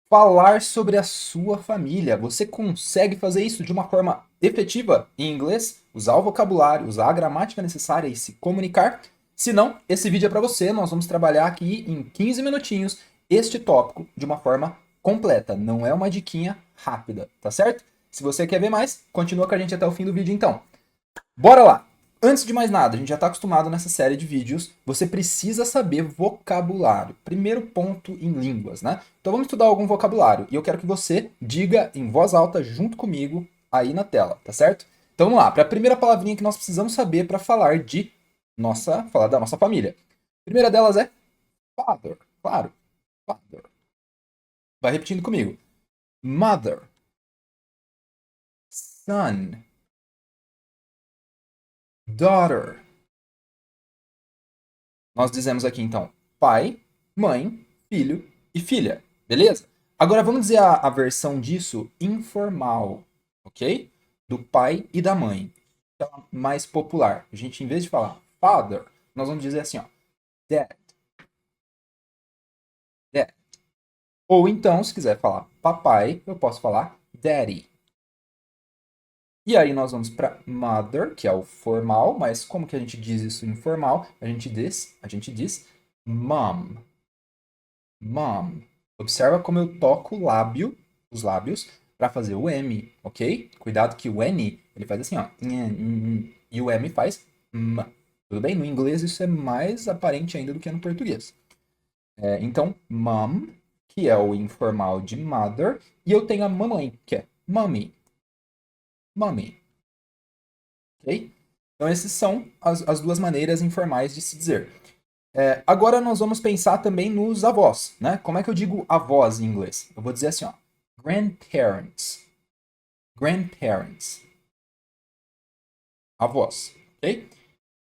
falar sobre a sua família. Você consegue fazer isso de uma forma efetiva em inglês, usar o vocabulário, usar a gramática necessária e se comunicar? Se não, esse vídeo é para você. Nós vamos trabalhar aqui em 15 minutinhos este tópico de uma forma completa. Não é uma diquinha rápida, tá certo? Se você quer ver mais, continua com a gente até o fim do vídeo então. Bora lá! Antes de mais nada, a gente já está acostumado nessa série de vídeos, você precisa saber vocabulário. Primeiro ponto em línguas, né? Então vamos estudar algum vocabulário e eu quero que você diga em voz alta junto comigo aí na tela, tá certo? Então vamos lá, para a primeira palavrinha que nós precisamos saber para falar da nossa família. A primeira delas é father, claro, father. Vai repetindo comigo. Mother, son, daughter. Nós dizemos aqui então pai, mãe, filho e filha, beleza? Agora vamos dizer a versão disso informal, ok? Do pai e da mãe. Então, mais popular. A gente, em vez de falar father, nós vamos dizer assim, ó, dad, dad. Ou então, se quiser falar papai, eu posso falar daddy. E aí nós vamos para mother, que é o formal, mas como que a gente diz isso informal? A gente diz mom. Mom. Observa como eu toco o lábio, os lábios, para fazer o M, ok? Cuidado que o N, ele faz assim, ó. E o M faz M. Tudo bem? No inglês isso é mais aparente ainda do que no português. Então, mom, que é o informal de mother, e eu tenho a mamãe, que é mommy. Mommy, ok? Então, essas são as duas maneiras informais de se dizer. Agora nós vamos pensar também nos avós, né? Como é que eu digo avós em inglês? Eu vou dizer assim, ó, grandparents, grandparents, avós, ok?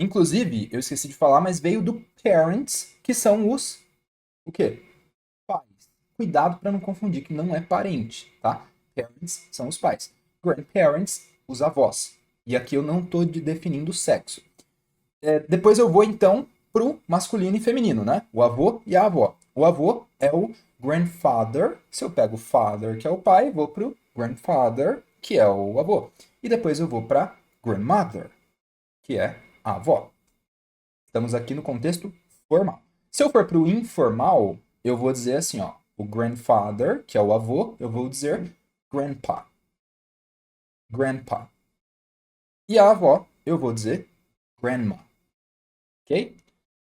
Inclusive, eu esqueci de falar, mas veio do parents, que são o quê? Pais. Cuidado para não confundir que não é parente, tá? Parents são os pais. Grandparents, os avós. E aqui eu não estou definindo o sexo. Depois eu vou então pro masculino e feminino, né? O avô e a avó. O avô é o grandfather. Se eu pego o father, que é o pai, vou pro grandfather, que é o avô. E depois eu vou para grandmother, que é a avó. Estamos aqui no contexto formal. Se eu for pro informal, eu vou dizer assim, ó, o grandfather, que é o avô, eu vou dizer grandpa. Grandpa. E a avó, eu vou dizer grandma. Ok?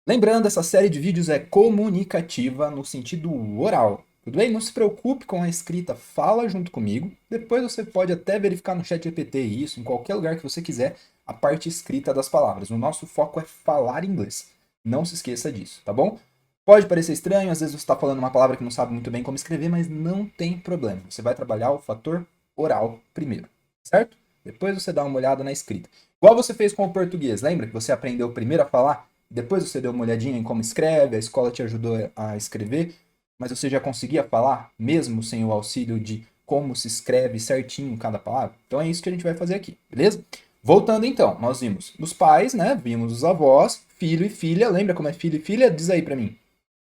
Lembrando, essa série de vídeos é comunicativa no sentido oral. Tudo bem? Não se preocupe com a escrita, fala junto comigo. Depois você pode até verificar no chat GPT isso, em qualquer lugar que você quiser, a parte escrita das palavras. O nosso foco é falar inglês. Não se esqueça disso, tá bom? Pode parecer estranho, às vezes você está falando uma palavra que não sabe muito bem como escrever, mas não tem problema. Você vai trabalhar o fator oral primeiro, certo? Depois você dá uma olhada na escrita. Igual você fez com o português, lembra que você aprendeu primeiro a falar? Depois você deu uma olhadinha em como escreve, a escola te ajudou a escrever, mas você já conseguia falar, mesmo sem o auxílio de como se escreve certinho cada palavra? Então é isso que a gente vai fazer aqui, beleza? Voltando então, nós vimos os pais, né? Vimos os avós, filho e filha. Lembra como é filho e filha? Diz aí pra mim.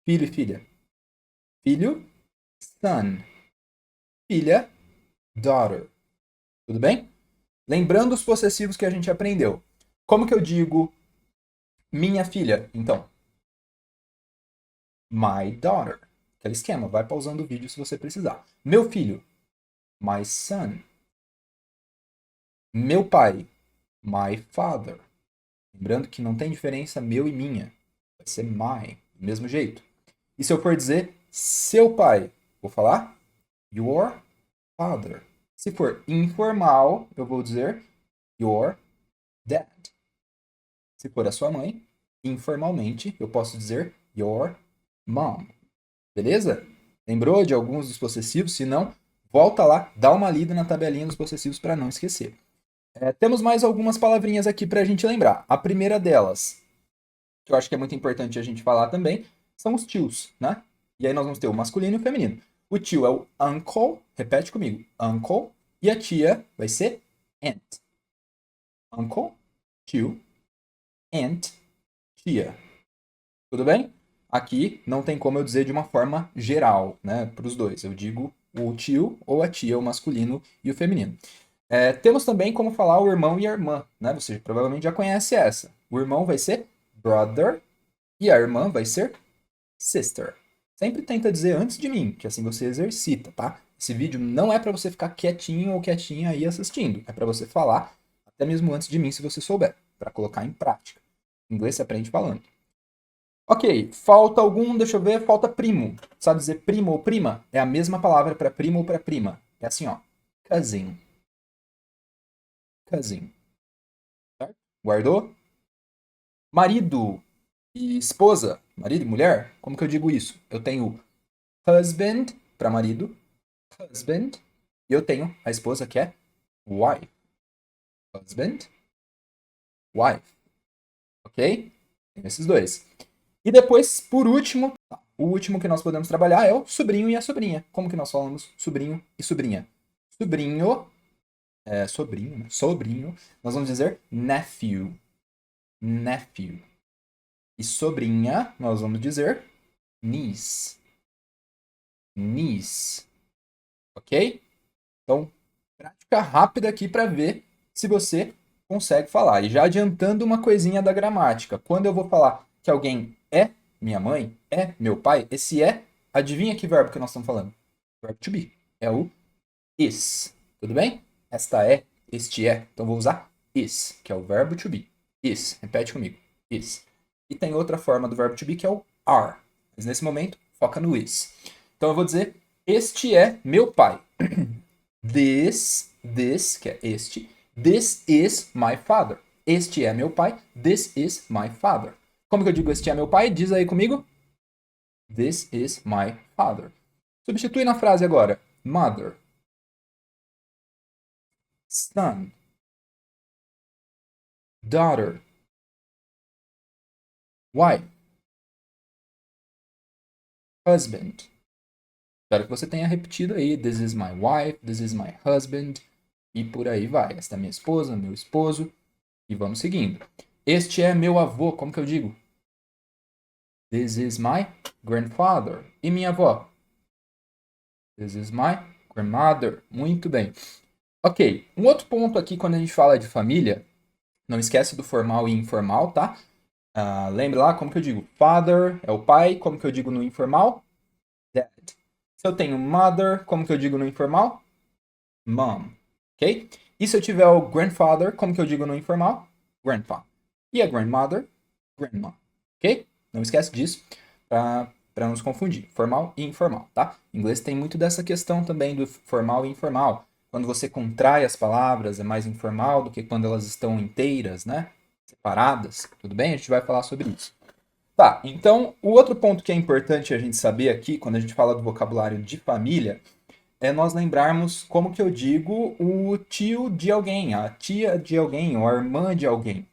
Filho e filha. Filho, son. Filha, daughter. Tudo bem? Lembrando os possessivos que a gente aprendeu. Como que eu digo minha filha, então? My daughter. Aquele esquema, vai pausando o vídeo se você precisar. Meu filho, my son. Meu pai, my father. Lembrando que não tem diferença meu e minha. Vai ser my, do mesmo jeito. E se eu for dizer seu pai, vou falar your father. Se for informal, eu vou dizer your dad. Se for a sua mãe, informalmente, eu posso dizer your mom. Beleza? Lembrou de alguns dos possessivos? Se não, volta lá, dá uma lida na tabelinha dos possessivos para não esquecer. Temos mais algumas palavrinhas aqui para a gente lembrar. A primeira delas, que eu acho que é muito importante a gente falar também, são os tios, né? E aí nós vamos ter o masculino e o feminino. O tio é o uncle, repete comigo, uncle, e a tia vai ser aunt. Uncle, tio, aunt, tia. Tudo bem? aqui não tem como eu dizer de uma forma geral, né, para os dois. Eu digo o tio ou a tia, o masculino e o feminino. Temos também como falar o irmão e a irmã, né? Você provavelmente já conhece essa. O irmão vai ser brother e a irmã vai ser sister. Sempre tenta dizer antes de mim, que assim você exercita, tá? Esse vídeo não é para você ficar quietinho ou quietinha aí assistindo. É para você falar até mesmo antes de mim, se você souber, para colocar em prática. Inglês se aprende falando. Ok, falta algum, deixa eu ver, falta primo. Sabe dizer primo ou prima? É a mesma palavra para primo ou para prima. É assim, ó. Cousin. Cousin. Certo? Guardou? Marido e esposa. Marido e mulher? Como que eu digo isso? Eu tenho husband para marido. Husband. E eu tenho a esposa que é wife. Husband. Wife. Ok? Tem esses dois. E depois, por último, o último que nós podemos trabalhar é o sobrinho e a sobrinha. Como que nós falamos sobrinho e sobrinha? Sobrinho, sobrinho, né? Sobrinho, nós vamos dizer nephew. Nephew. E sobrinha, nós vamos dizer niece. Niece. Ok? Então, prática rápida aqui para ver se você consegue falar. E já adiantando uma coisinha da gramática. Quando eu vou falar que alguém é minha mãe, é meu pai, esse é, adivinha que verbo que nós estamos falando? Verbo to be. É o is. Tudo bem? Esta é, este é. Então vou usar is, que é o verbo to be. Is. Repete comigo. Is. E tem outra forma do verbo to be que é o are. Mas nesse momento, foca no is. Então eu vou dizer: este é meu pai. This, que é este. This is my father. Este é meu pai. This is my father. Como que eu digo este é meu pai? Diz aí comigo. This is my father. Substitui na frase agora. Mother. Son. Daughter. Wife. Husband. Espero que você tenha repetido aí. This is my wife. This is my husband. E por aí vai. Esta é minha esposa, meu esposo. E vamos seguindo. Este é meu avô. Como que eu digo? This is my grandfather. E minha avó? This is my grandmother. Muito bem. Ok, um outro ponto aqui quando a gente fala de família, não esquece do formal e informal, tá? Lembra lá como que eu digo? Father é o pai, como que eu digo no informal? Dad. Se eu tenho mother, como que eu digo no informal? Mom. Ok? E se eu tiver o grandfather, como que eu digo no informal? Grandpa. E a grandmother? Grandma. Ok? Não esquece disso para não se confundir. Formal e informal, tá? Em inglês tem muito dessa questão também do formal e informal. Quando você contrai as palavras, é mais informal do que quando elas estão inteiras, né? Separadas. Tudo bem? A gente vai falar sobre isso. Tá, então o outro ponto que é importante a gente saber aqui, quando a gente fala do vocabulário de família, é nós lembrarmos como que eu digo o tio de alguém, a tia de alguém, ou a irmã de alguém.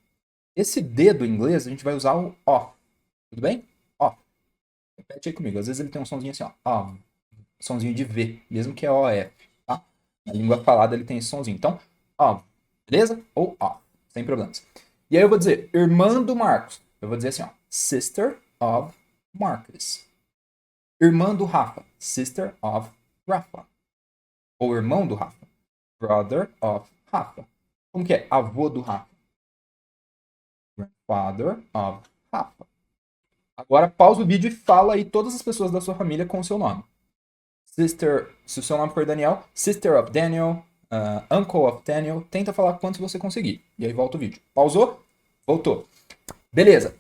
Esse D do inglês a gente vai usar o O. Tudo bem? Ó. Repete aí comigo. Às vezes ele tem um sonzinho assim, ó. Ó. Sonzinho de V, mesmo que é OF, tá? Na língua falada ele tem esse sonzinho. Então, ó. Beleza? Ou ó. Sem problemas. E aí eu vou dizer irmã do Marcos. Eu vou dizer assim, ó. Sister of Marcus. Irmã do Rafa. Sister of Rafa. Ou irmão do Rafa. Brother of Rafa. Como que é? Avô do Rafa. Grandfather of Rafa. Agora pausa o vídeo e fala aí todas as pessoas da sua família com o seu nome. Sister, se o seu nome for Daniel, sister of Daniel, uncle of Daniel. Tenta falar quantos você conseguir. E aí volta o vídeo. Pausou? Voltou. Beleza.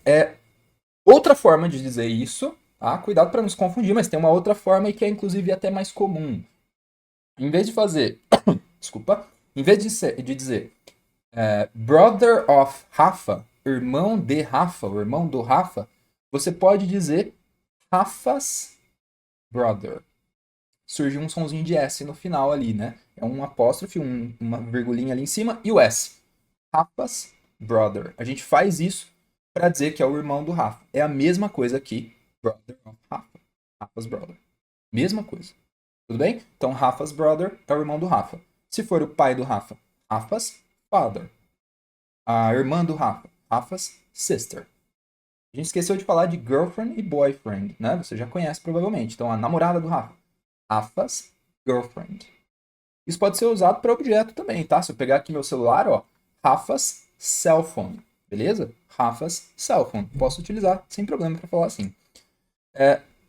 Outra forma de dizer isso, tá? Cuidado para não se confundir, mas tem uma outra forma e que é inclusive até mais comum. Em vez de fazer, desculpa, em vez de dizer brother of Rafa, irmão de Rafa, o irmão do Rafa, você pode dizer Rafa's brother. Surge um sonzinho de S no final ali, né? É um apóstrofe, uma virgulinha ali em cima e o S. Rafa's brother. A gente faz isso para dizer que é o irmão do Rafa. É a mesma coisa aqui, brother of Rafa. Rafa's brother. Mesma coisa. Tudo bem? Então, Rafa's brother é o irmão do Rafa. Se for o pai do Rafa, Rafa's father. A irmã do Rafa, Rafa's sister. A gente esqueceu de falar de girlfriend e boyfriend, né? Você já conhece provavelmente. Então, a namorada do Rafa. Rafa's girlfriend. Isso pode ser usado para objeto também, tá? Se eu pegar aqui meu celular, ó, Rafa's cell phone, beleza? Rafa's cell phone. Posso utilizar sem problema para falar assim.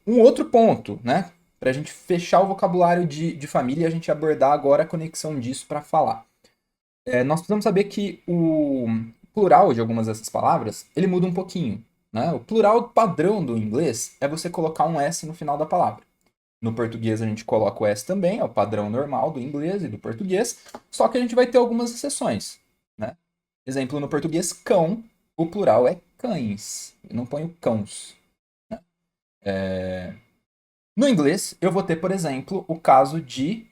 Um outro ponto, né? Para a gente fechar o vocabulário de família e a gente abordar agora a conexão disso para falar. Nós precisamos saber que o plural de algumas dessas palavras, ele muda um pouquinho, né? O plural padrão do inglês é você colocar um S no final da palavra. No português a gente coloca o S também, é o padrão normal do inglês e do português, só que a gente vai ter algumas exceções, né? Exemplo, no português, cão, o plural é cães. Eu não ponho cãos. No inglês, eu vou ter, por exemplo, o caso de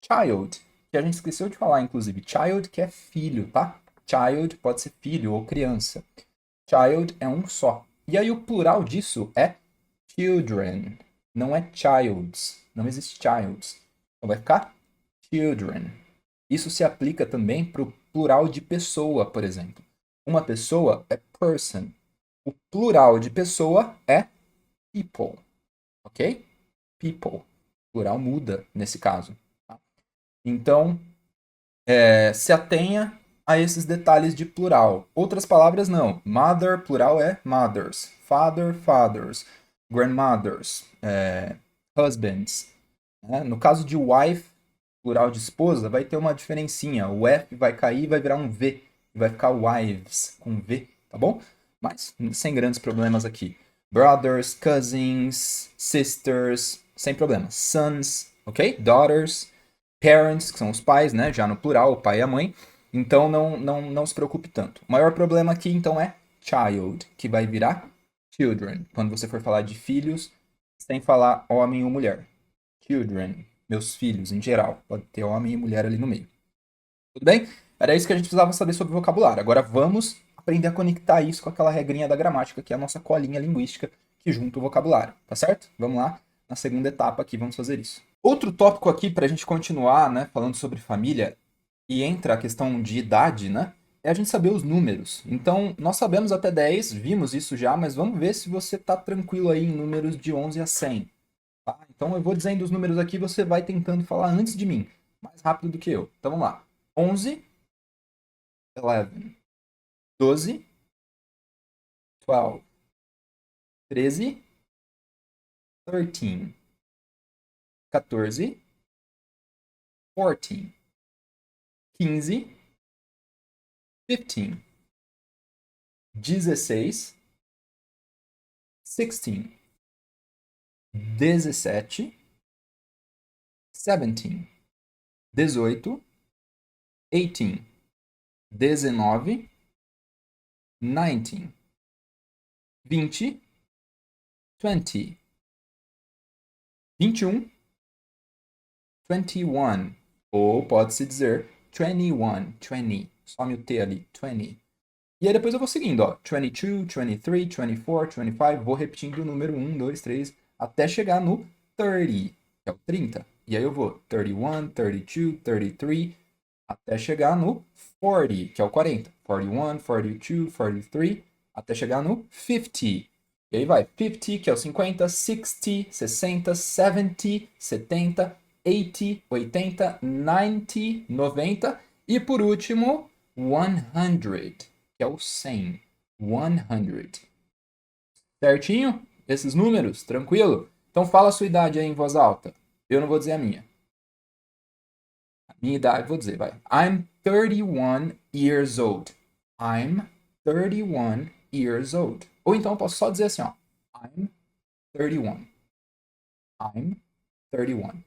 child, que a gente esqueceu de falar, inclusive. Child, que é filho, tá? Child pode ser filho ou criança. Child é um só. E aí o plural disso é children. Não é childs. Não existe childs. Então vai ficar children. Isso se aplica também para o plural de pessoa, por exemplo. Uma pessoa é person. O plural de pessoa é people. Ok? People. O plural muda nesse caso. Tá? Então, se atenha a esses detalhes de plural. Outras palavras não. Mother, plural é mothers. Father, fathers. Grandmothers. Husbands. Né? No caso de wife, plural de esposa, vai ter uma diferencinha. O F vai cair e vai virar um V. Vai ficar wives com V, tá bom? Mas sem grandes problemas aqui. Brothers, cousins, sisters, sem problema. Sons, ok? Daughters, parents, que são os pais, né? Já no plural, o pai e a mãe. Então não se preocupe tanto. O maior problema aqui então é child, que vai virar children. Quando você for falar de filhos, sem falar homem ou mulher. Children, meus filhos em geral. Pode ter homem e mulher ali no meio. Tudo bem? Era isso que a gente precisava saber sobre vocabulário. Agora vamos aprender a conectar isso com aquela regrinha da gramática, que é a nossa colinha linguística que junta o vocabulário, tá certo? Vamos lá, na segunda etapa aqui, vamos fazer isso. Outro tópico aqui para a gente continuar, né, falando sobre família, e entra a questão de idade, né, é a gente saber os números. Então, nós sabemos até 10, vimos isso já, mas vamos ver se você tá tranquilo aí em números de 11 a 100. Tá? Então, eu vou dizendo os números aqui, você vai tentando falar antes de mim, mais rápido do que eu. Então, vamos lá. 11, 11, 12, 12, 13, 13, 14, 14, 15, 15, 16, 16, 17, 17, 18, 18, 19, 19, 20, 20, 21, 21, ou pode-se dizer 21, 20, some o T ali, 20. E aí depois eu vou seguindo, ó, 22, 23, 24, 25, vou repetindo o número 1, 2, 3, até chegar no 30, que é o 30. E aí eu vou 31, 32, 33, até chegar no 40, que é o 40. 41, 42, 43, até chegar no 50. E aí vai 50, que é o 50, 60, 60, 70, 70, 80, 80, 90, 90 e por último 100, que é o 100. 100. Certinho? Esses números? Tranquilo? Então fala a sua idade aí em voz alta. Eu não vou dizer a minha. A minha idade, vou dizer, vai. I'm 31 years old. I'm 31 years old. Ou então eu posso só dizer assim, ó. I'm 31. I'm 31.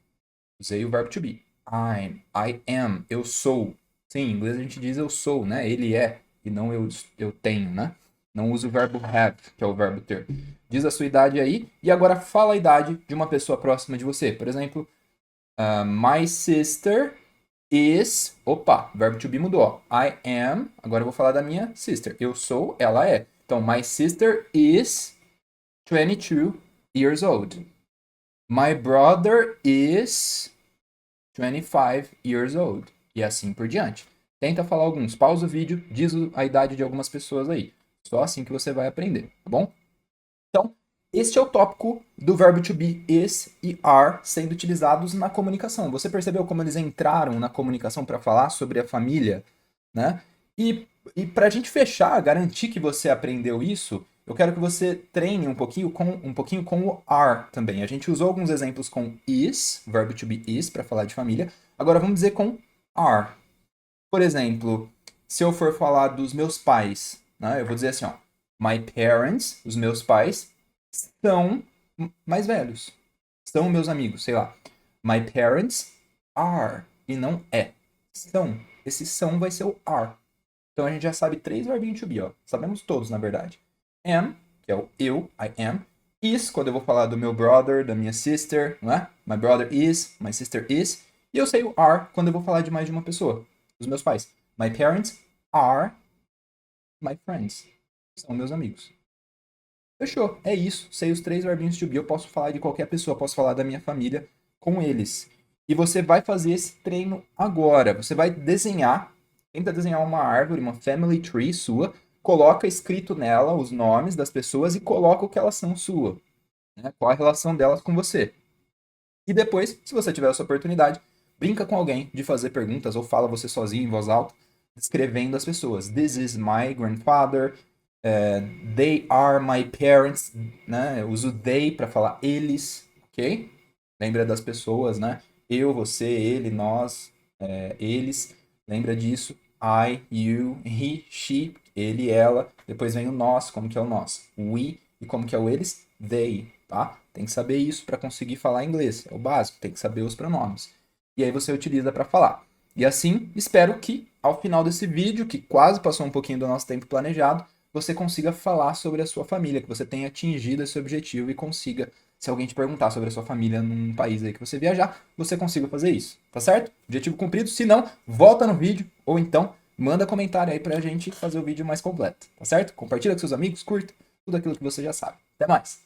Usei o verbo to be. I am, eu sou. Sim, em inglês a gente diz eu sou, né? Ele é, e não eu tenho, né? Não usa o verbo have, que é o verbo ter. Diz a sua idade aí, e agora fala a idade de uma pessoa próxima de você. Por exemplo, my sister is. Opa, verbo to be mudou. Ó. I am. Agora eu vou falar da minha sister. Eu sou, ela é. Então, my sister is 22 years old. My brother is 25 years old. E assim por diante. Tenta falar alguns. Pausa o vídeo, diz a idade de algumas pessoas aí. Só assim que você vai aprender, tá bom? Então, este é o tópico do verbo to be, is e are sendo utilizados na comunicação. Você percebeu como eles entraram na comunicação para falar sobre a família, né? E para a gente fechar, garantir que você aprendeu isso, eu quero que você treine um pouquinho com o are também. A gente usou alguns exemplos com is, verbo to be is, para falar de família. Agora vamos dizer com are. Por exemplo, se eu for falar dos meus pais, né? Eu vou dizer assim, ó. My parents, os meus pais, são mais velhos. São meus amigos, sei lá. My parents are, e não é. São. Esse são vai ser o are. Então a gente já sabe 3 verbinhos to be, ó. Sabemos todos, na verdade. Am, que é o eu, I am. Is, quando eu vou falar do meu brother, da minha sister, não é? My brother is, my sister is. E eu sei o are quando eu vou falar de mais de uma pessoa, dos meus pais. My parents are my friends. São meus amigos. Fechou, é isso. Sei os 3 verbinhos to be, eu posso falar de qualquer pessoa, posso falar da minha família com eles. E você vai fazer esse treino agora. Você vai desenhar, tenta desenhar uma árvore, uma family tree sua, coloca escrito nela os nomes das pessoas e coloca o que elas são sua. Né? Qual a relação delas com você. E depois, se você tiver essa oportunidade, brinca com alguém de fazer perguntas ou fala você sozinho em voz alta, descrevendo as pessoas. This is my grandfather. They are my parents, né? Eu uso they para falar eles, ok? Lembra das pessoas, né? Eu, você, ele, nós, eles. Lembra disso? I, you, he, she, ele, ela. Depois vem o nós, como que é o nós? We, e como que é o eles? They, tá? Tem que saber isso para conseguir falar inglês. É o básico, tem que saber os pronomes. E aí você utiliza para falar. E assim, espero que ao final desse vídeo, que quase passou um pouquinho do nosso tempo planejado, você consiga falar sobre a sua família, que você tenha atingido esse objetivo e consiga, se alguém te perguntar sobre a sua família num país aí que você viajar, você consiga fazer isso, tá certo? Objetivo cumprido. Se não, volta no vídeo ou então manda comentário aí pra gente fazer o vídeo mais completo, tá certo? Compartilha com seus amigos, curta, tudo aquilo que você já sabe. Até mais!